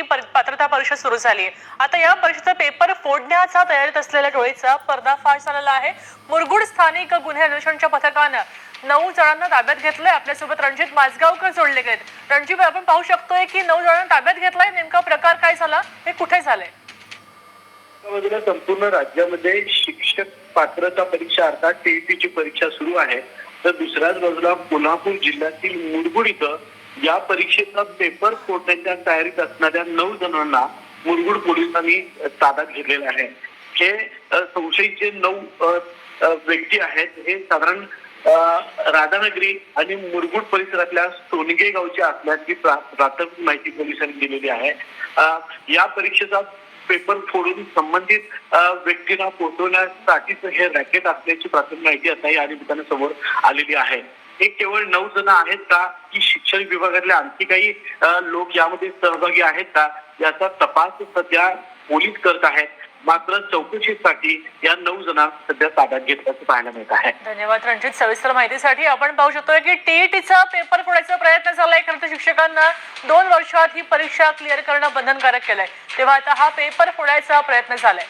पात्रता परीक्षा सुरू झाली. आता या परीक्षेचा पेपर फोडण्याचा तयारीत असलेल्या टोळीचा पर्दाफाश झालेला आहे. मुरगुड स्थानिक गुन्हे अन्वेषणच्या पथकानं 9 जणांना ताब्यात घेतलंय. आपल्यासोबत रणजित माजगावकर जोडले गेलेत. रणजित, आपण पाहू शकतोय की 9 जणांना ताब्यात घेतलाय. नेमका प्रकार काय झाला, हे कुठे झालंय? संपूर्ण राज्यामध्ये शिक्षक पात्रता परीक्षा अर्थात टीईटीची परीक्षा सुरू आहे. तर दुसऱ्याच बाजूला कोल्हापूर जिल्ह्यातील मुरगुड इथं या परीक्षेचा पेपर फोडण्याच्या तयारीत असणाऱ्या 9 जणांना मुरगुड पोलिसांनी ताब्यात घेतलेले आहे. हे संशयित 9 व्यक्ती आहेत. हे साधारण राधानगरी आणि मुरगुड परिसरातल्या सोनगे गावचे असल्याची प्राथमिक माहिती पोलिसांनी दिलेली आहे. या परीक्षेचा पेपर फोडून संबंधित व्यक्तींना पोहोचवण्यासाठीच हे रॅकेट असल्याची प्राथमिक माहिती आता या निमित्ताने समोर आलेली आहे. हे केवळ 9 जण आहेत का, की शिक्षण विभागातले आणखी काही लोक यामध्ये सहभागी आहेत का, याचा तपास सध्या पोलीस करत आहेत. मात्र चौकशीसाठी या 9 जणांना सध्या ताब्यात घेतल्याचं पाहायला मिळत आहे. धन्यवाद रणजित, सविस्तर माहितीसाठी. आपण पाहू शकतोय की टीईटीचा पेपर फोडायचा प्रयत्न झालाय. खरं तर शिक्षकांना 2 वर्षात ही परीक्षा क्लिअर करणं बंधनकारक केलंय, तेव्हा आता हा पेपर फोडायचा प्रयत्न झालाय.